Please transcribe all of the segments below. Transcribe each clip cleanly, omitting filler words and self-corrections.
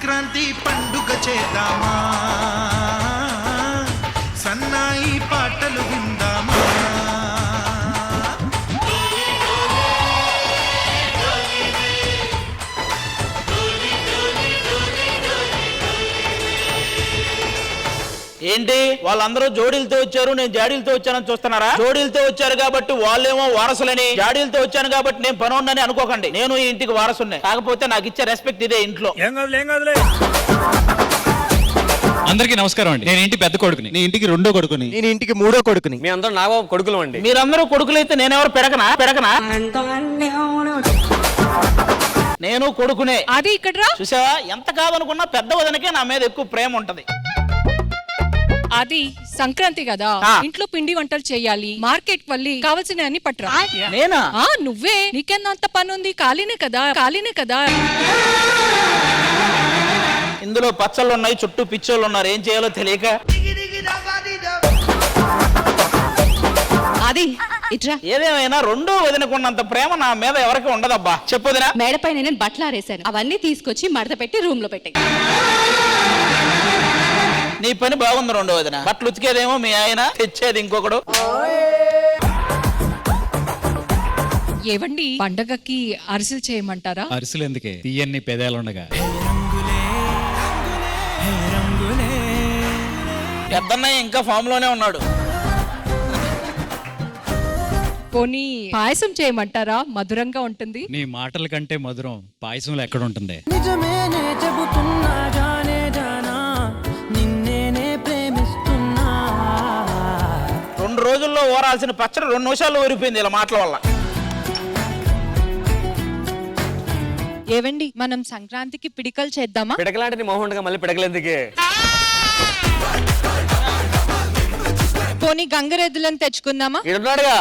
సంక్రాంతి పండుగ చేద్దామా, సన్నాయి పాటలు విందామా. ఏంటి వాళ్ళందరూ జోడీలతో వచ్చారు, నేను జాడీలతో వచ్చానని చూస్తున్నారా? జోడీలతో వచ్చారు కాబట్టి వాళ్ళేమో వారసులని, జాడీలతో వచ్చాను కాబట్టి నేను పనోండని అనుకోకండి. నేను ఈ ఇంటికి వారసుని, కాకపోతే నాకు ఇచ్చే రెస్పెక్ట్ ఇదే ఇంట్లో. అందరికీ నమస్కారం అండి. నేను ఇంటి పెద్ద కొడుకుని, నీ ఇంటికి రెండో కొడుకుని, నేను ఇంటికి మూడో కొడుకుని. మీ అందరూ నాగబాబు కొడుకులు అండి. మీరందరూ కొడుకులైతే నేనెవరు? పెరగనా? నేను కొడుకునే. అది ఇక్కడ చూసావా, ఎంత కాదనుకున్నా పెద్ద వదనకే నా మీద ఎక్కువ ప్రేమ ఉంటది. అది సంక్రాంతి కదా, ఇంట్లో పిండి వంటలు చేయాలి, మార్కెట్ వెళ్ళి కావాల్సిన అన్ని పట్టరా. నేనా? నువ్వే. నీకెంత పని ఉంది? ఖాళీనే కదా. ఇందులో పచ్చళ్ళు ఉన్నాయి, చుట్టూ పిచ్చోళ్ళు ఉన్నారు, ఏం చేయాలో తెలియక. అది ఇట్రా. ఏదేమైనా రెండో వదినకున్నంత ప్రేమ నా మీద ఎవరికి ఉండదబ్బా. చెప్పొదినా? మేడపైన నేను బట్టలు ఆరేశాను, అవన్నీ తీసుకొచ్చి మడత పెట్టి రూమ్ లో పెట్టాయి. నీ పని బాగుంది రెండో వదిన. బట్టలు ఉతికేదేమో మీ ఆయన, తెచ్చేది ఇంకొకడు. ఏవండి, పండగకి అరిసెలు చేయమంటారా? అరిసెలు ఎందుకే, తీయన్ని పెదాలుండగా. పెద్దన్నయ్య ఇంకా ఫామ్ లోనే ఉన్నాడు. పోనీ పాయసం చేయమంటారా? మధురంగా ఉంటుంది. నీ మాటల కంటే మధురం పాయసంలో ఎక్కడ ఉంటుంది? నిజమేనే చెబుతున్నా జానే జానా, నిన్నేనే ప్రేమిస్తున్నా. 2 రోజుల్లో ఊరాల్సిన పచ్చడి 2 నిమిషాల్లో ఊరిపోయింది ఇలా మాటల వల్ల. ఏవండి, మనం సంక్రాంతికి పిడికలు చేద్దామా? పిడకలాంటి నీ మొహం ఉండగా మళ్ళీ పిడకలేందుకే? పోనీ గంగరెద్దులను తెచ్చుకుందామా? ఇడున్నాడుగా.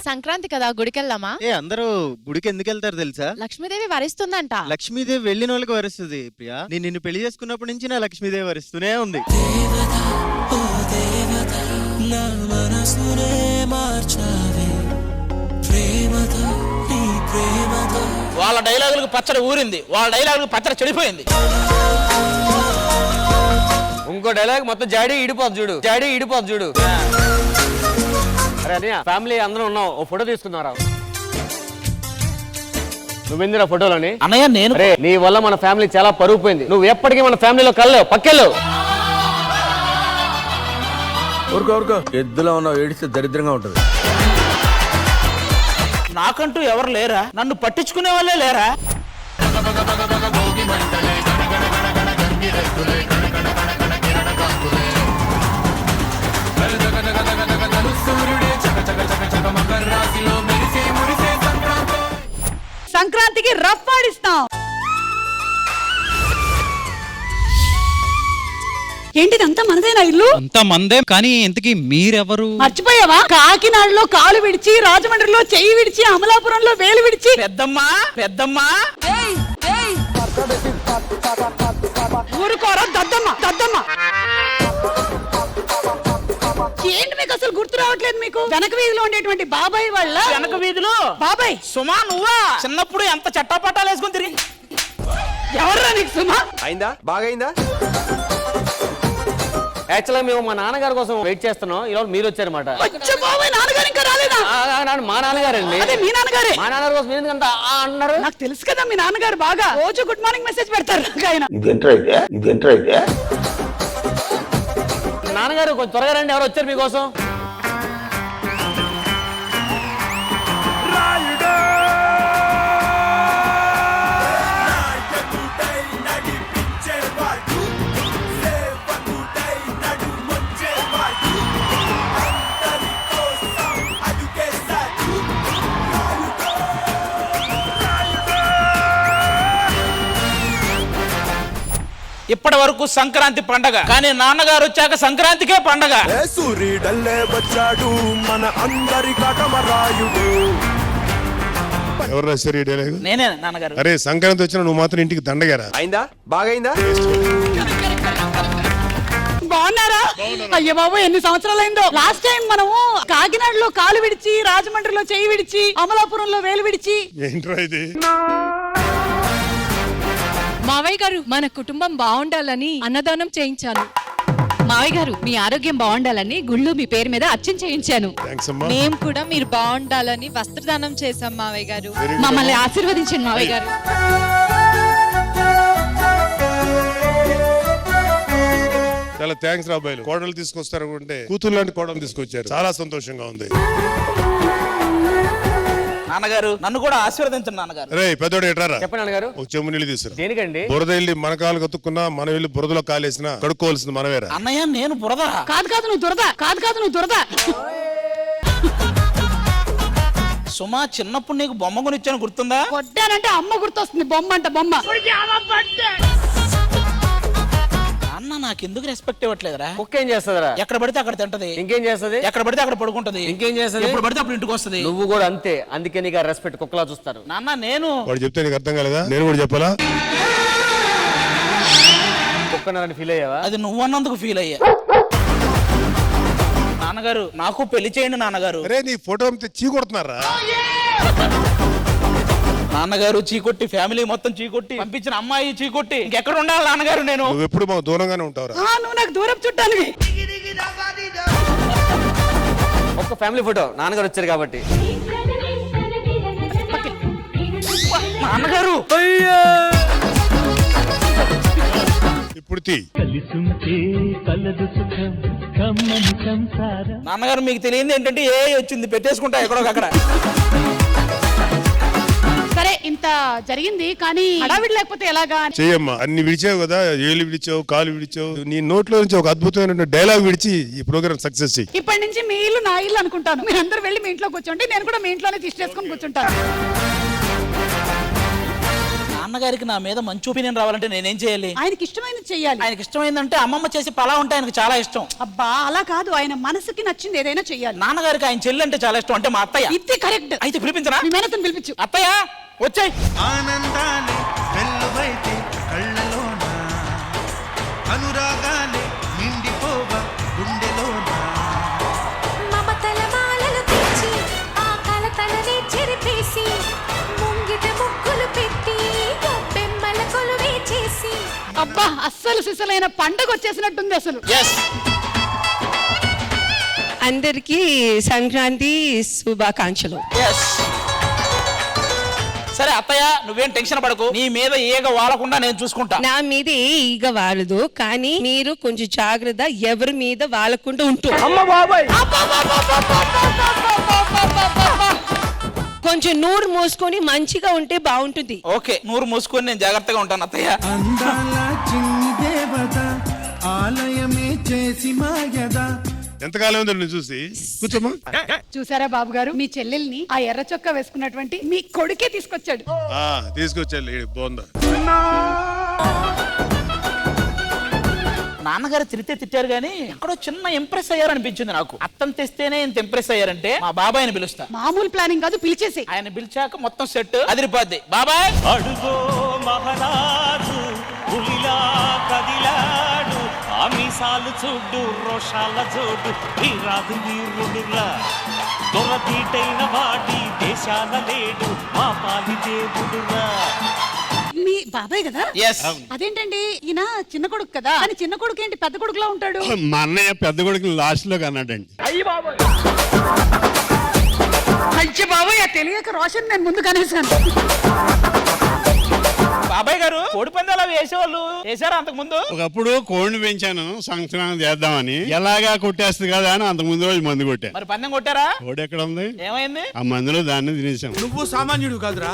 సంక్రాంతి కదా, గుడికెళ్దామా? అందరూ గుడికి ఎందుకు వెళ్తారు తెలుసా? లక్ష్మీదేవి వరిస్తుందంట. లక్ష్మీదేవి వెళ్ళిన వాళ్ళకి వరిస్తుంది ప్రియా. నేను నిన్ను పెళ్లి చేసుకున్నప్పటి నుంచి నా లక్ష్మీదేవి వరిస్తూనే ఉంది. వాళ్ళ డైలాగులకు పచ్చడి ఊరింది, వాళ్ళ డైలాగులకు పచ్చడి చెడిపోయింది. ఇంకో డైలాగ్ మొత్తం జాడీ ఇడిపోద్దు చూడు. అరే అన్నయ్య, ఫ్యామిలీ అందరూ ఉన్నాం, ఓ ఫోటో తీసుకున్నారా? నువ్వెందురా ఫోటోలని? అన్నయ్య నేను. అరే నీ వల్ల మన ఫ్యామిలీ చాలా పరుగు పోయింది. నువ్వు ఎప్పటికీ మన ఫ్యామిలీలో కల్లేవు, పక్కెళ్ళు. ఊరుకో ఎద్దులో ఉన్నావు, ఏడిస్తే దరిద్రంగా ఉంటుంది. నాకంటూ ఎవరు లేరా? నన్ను పట్టించుకునే వాళ్ళే లేరా? సంక్రాంతికి రఫ్ ఆడిస్తాం. ఏంటిదంతా మనదేనా ఇల్లు? అంతా మందే, కానీ ఇంతకీ మీరెవరు? మర్చిపోయావా? కాకినాడలో కాలు విడిచి, రాజమండ్రిలో చెయ్యి విడిచి, అమలాపురంలో వేలు విడిచి. పెద్దమ్మా ఊరుకోరా దద్దమ్మ. ఏంటి మీకు అసలు గుర్తు రావట్లేదు? మీకు వెనక వీధిలో ఉండేటువంటి బాబాయ్ వాళ్ళ వెనక వీధిలో బాబాయ్. సుమా నువ్వా? చిన్నప్పుడు ఎంత చట్టాపట్టాలు వేసుకుని తిరిగి. ఎవర్రా నీకు సుమా? బాగైందా? యాక్చువల్గా మేము మా నాన్నగారి కోసం వెయిట్ చేస్తున్నాం, ఈరోజు మీరు వచ్చారన్నమాట. నాన్నగారు ఇంకా రాలేదా? మా నాన్నగారండి. అదే మీ నాన్నగారే. మా నాన్నగారి కోసం మీరు ఎందుకంత అన్నారు? నాకు తెలుసు కదా, మీ నాన్నగారు బాగా రోజు గుడ్ మార్నింగ్ మెసేజ్ పెడతారు. నాన్నగారు కొంచెం త్వరగా రండి, ఎవరు వచ్చారు మీకోసం? ఇప్పటి వరకు సంక్రాంతి పండగ, కానీ నాన్నగారు వచ్చాక సంక్రాంతికే పండగ. సూర్యుడల్లే వచ్చాడు మన అందరి కాటమరాయుడు. ఎవరు రాశారు ఈ డైలాగ్? నేనే నాన్నగారు. అరే సంక్రాంతి వచ్చిన నువ్వు మాత్రం ఇంటికి దండగారా? అయిందా? బాగైందా? బాగున్నారా? అయ్యో బాబు, ఎన్ని సంవత్సరాలైందో. లాస్ట్ టైం మనము కాకినాడలో కాలు విడిచి, రాజమండ్రిలో చెయ్యి విడిచి, అమలాపురంలో వేలు విడిచి. ఏంట్రా ఇది? మావయ్య గారు, మన కుటుంబం బాగుండాలని అన్నదానం చేయించాను. మావయ్య గారు, మీ ఆరోగ్యం బాగుండాలని గుళ్ళు మీ పేరు మీద అర్చన చేయించాను. థ్యాంక్స్ అమ్మా. మేము కూడా మీరు బాగుండాలని వస్త్రదానం చేశాం మావయ్య గారు. Very good. మమ్మల్ని ఆశీర్వదించండి మావయ్య గారు. చాలా థ్యాంక్స్ రా అబ్బాయిలు. కోడలు తీసుకొస్తారు అంటే కూతురు లాంటి కోడలు తీసుకొచ్చారు. చాలా సంతోషంగా ఉంది. నాన్నగారు, నన్ను కూడా ఆశీర్వదించండి నాన్నగారు. రే పెద్దోడు ఎట్రారా? చెప్పండి నాన్నగారు. ఒక చెమ్ము నీళ్ళు తీసుకురా. దేనికండి? బురద వెళ్ళి మన కాలు కతుక్కున్నా, మనం వెళ్ళి బురదలో కాలేసినా కడుక్కోవాల్సింది మనమేరా. అన్నయ్య, నేను బురద కాదు కాదు నువ్వు దురద, కాదు కాదు నువ్వు దురద. సుమా, చిన్నప్పుడు నీకు బొమ్మ కొనిచ్చాను గుర్తుందా? కొట్టానంటే అమ్మ గుర్తొస్తుంది. బొమ్మ అంట బొమ్మ. అన్న నాకు ఎందుకు రెస్పెక్ట్ ఇవ్వట్లేదురా? కుక్క ఏం చేస్తుందిరా? ఎక్కడ పడితే అక్కడ తింటది, ఇంకేం చేస్తది? ఎక్కడ పడితే అక్కడ పడుకుంటది, ఇంకేం చేస్తది? ఎప్పుడు పడితే అప్పుడు ఇంటికి వస్తది. నువ్వు కూడా అంతే. అందుకే నీకు రెస్పెక్ట్ కుక్కలా చూస్తారు. నాన్న, నేను వాడు చెప్తే నీకు అర్థం కాలేదా? నేను కూడా చెప్పాలా? కుక్కనని ఫీల్ అయ్యావా? అది నువ్వు అన్నందుకు ఫీల్ అయ్యా. నాన్నగారు, నాకు పెళ్లి చేయండి నాన్నగారు. అరే నీ ఫోటో అంతే చీ కొడుతున్నారా? నాన్నగారు చీకొట్టి, ఫ్యామిలీ మొత్తం చీకొట్టి, పంపించిన అమ్మాయి చీకొట్టి, ఇంకెక్కడ ఉండాలి నాన్నగారు నేను? నువ్వు ఎప్పుడు మాకు దూరంగానే ఉంటావురా. నువ్వు నాకు దూరం చుట్టానివి. ఒక్క ఫ్యామిలీ ఫోటో నాన్నగారు వచ్చారు కాబట్టి. నాన్నగారు ఇప్పుడు తీ. నాన్నగారు, మీకు తెలియంది ఏంటంటే ఏ వచ్చింది పెట్టేసుకుంటా ఎక్కడో అక్కడ. సరే, ఇంత జరిగింది కానీ హడావిడి లేకపోతే ఎలాగా? చెయ్యమ్మా. అన్ని విడిచావు కదా, ఏళ్ళు విడిచావు, కాలు విడిచావు. నీ నోట్లో నుంచి ఒక అద్భుతమైన డైలాగ్ విడిచి ఈ ప్రోగ్రామ్ సక్సెస్ చెయ్యి. ఇప్పటి నుంచి మీ ఇల్లు నా ఇల్లు అనుకుంటాను. మీరందరూ వెళ్ళి మీ ఇంట్లో కూర్చోండి, నేను కూడా మీ ఇంట్లోనే తీసుకొని కూర్చుంటాను. నాన్నగారికి నా మీద మంచి ఒపీనియన్ రావాలంటే నేనేం చేయాలి? ఆయనకి ఇష్టమైనది చెయ్యాలి. ఆయనకి ఇష్టమైందంటే అమ్మమ్మ చేసి పలా ఉంటే ఆయనకు చాలా ఇష్టం. అబ్బా, అలా కాదు, ఆయన మనసుకి నచ్చింది ఏదైనా చెయ్యాలి. నాన్నగారికి ఆయన చెల్లి అంటే చాలా ఇష్టం, అంటే మా అత్తయ్య. ఇది కరెక్ట్. అయితే పిలిపించరా? మీ మేనతను పిలిపించు. అత్తయ్య వచ్చాయి. ఆనందాలే వెల్లువైతే కళ్ళలోన, అనురాగాలే నిండిపోవ గుండెలోన. మమతల మాలలు తెచ్చి ఆ కలతలని చెరిపేసి ముంగిట ముక్కులు పెట్టి బెమ్మల కొలువే చేసి. అబ్బా, అస్సలు సిసలైన పండగ వచ్చేసినట్టుంది అసలు. అందరికీ సంక్రాంతి శుభాకాంక్షలు. సరే అత్తయ్య, నువ్వేం టెన్షన్ పడకు, నీ మీద ఈగ వాలకుండా నేను చూసుకుంటా. నా మీద ఈగ వాలదు, కానీ మీరు కొంచెం జాగ్రత్త, ఎవరి మీద వాలకుండా ఉంటూ. కొంచెం నోరు మూసుకొని మంచిగా ఉంటే బాగుంటుంది. ఓకే, నోరు మూసుకొని నేను జాగ్రత్తగా ఉంటాను అత్తయ్య. అందాల చిన్ని దేవత ఆలయమే చేసి మాయదా. ఎంతకాలం ఉందో నేను చూసి. కూర్చోమ్మా. చూసారా బాబు గారు, మీ చెల్లెల్ని ఆ ఎర్ర చొక్కా వేసుకున్నటువంటి మీ కొడుకే తీసుకొచ్చాడు. తీసుకొచ్చాలి. బాగుందా? నాన్నగారు తిట్టారు గానీ ఎక్కడో చిన్న ఇంప్రెస్ అయ్యారనిపించింది నాకు. అత్తం తెస్తేనే ఇంత ఇంప్రెస్ అయ్యారంటే మా బాబాయ్ని పిలుస్తా. మామూలు ప్లానింగ్ కాదు, పిలిచేసి. ఆయన పిలిచాక మొత్తం సెట్ అదిరిపోద్ది. బాబాయ్, అడుగో మహారాజు పులిలా కదిలాడు, ఆమిసాలు చూడు, రోషాల జోడు, వీరాదు వీరుడురా, దొరతీటైన వాడి దేశాల లేడు, మా పాలి దేవుడురా. మీ బాబాయ్ కదా? ఎస్. అదేంటండి, ఈయన చిన్న కొడుకు కదా, అని చిన్న కొడుకు ఏంటి పెద్ద కొడుకులా ఉంటాడు? మా అన్నయ్య పెద్ద కొడుకు లాస్ట్ లో కన్నాడండి. అయ్యి బాబాయ్, తెలియక రోషన్ నేను ముందు కనేసాను. బాబాయ్ గారు, కోడి పందాలు వేసేవాళ్ళు వేసారా అంతకు ముందు? ఒకప్పుడు కోడిని పెంచాను సంక్రాంతి చేద్దామని. ఎలాగా కొట్టేస్తుంది కదా అని అంతకు ముందు రోజు మందు కొట్టా. మరి పందెం కొట్టారా? కోడి ఎక్కడ ఉంది? ఏమైంది? ఆ మందులో దాన్ని తినేసాం. నువ్వు సామాన్యుడు కాదురా.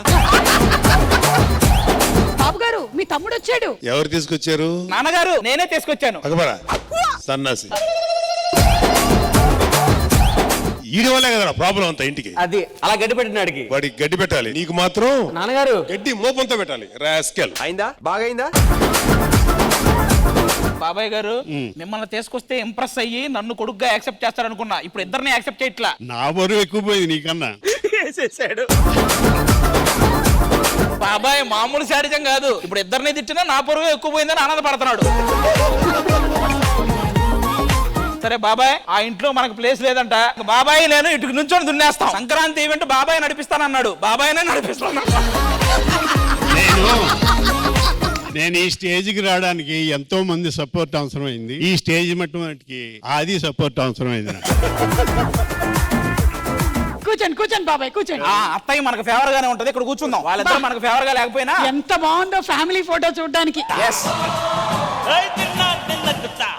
బాబు గారు, మీ తమ్ముడు వచ్చాడు. ఎవరు తీసుకొచ్చారు? నాన్నగారు, నేనే తీసుకొచ్చాను. అకబరా సన్నాసి. ఈడి వల్లే కదా ప్రాబ్లం అంతా ఇంటికి. అది అలా గడ్డి పెట్టినాడికి. వాడికి గడ్డి పెట్టాలి, నీకు మాత్రం నాన్నగారు గడ్డి మోపంతో పెట్టాలి. రాస్కెల్. అయిందా? బాగైందా? బాబాయ్ గారు, మిమ్మల్ని తీసుకొస్తే ఇంప్రెస్ అయ్యి నన్ను కొడుకుగా యాక్సెప్ట్ చేస్తారనుకున్నా. ఇప్పుడు ఇద్దరిని యాక్సెప్ట్ చేయట్లా. నా బరువు ఎక్కువ పోయింది నీకన్నా. వేసేసాడు. బాబాయ్ మామూలు శాడిజం కాదు, ఇప్పుడు ఇద్దరిని తిట్టినా నా పరువు ఎక్కువ పోయిందని ఆనందపడుతున్నాడు. సరే బాబాయ్, ఆ ఇంట్లో మనకు ప్లేస్ లేదంట. బాబాయ్ నేను ఇటుకు నుంచొని దున్నేస్తాం. సంక్రాంతి ఈవెంట్ బాబాయ్ నడిపిస్తానన్నాడు. బాబాయ్నే నడిపిస్తాను. నేను ఈ స్టేజ్ కి రావడానికి ఎంతో మంది సపోర్ట్ అవసరమైంది. ఈ స్టేజ్ మట్టుకి అది సపోర్ట్ అవసరమైంది నాకు. కూర్చోండి కూర్చోండి బాబాయ్ కూర్చోండి. అత్తయ్య మనకు ఫేవర్ గానే ఉంటది, ఇక్కడ కూర్చుందాం. వాళ్ళిద్దరూ మనకు ఫేవర్ గా లేకపోయినా ఎంత బాగుందో ఫ్యామిలీ ఫోటో చూడడానికి. yes.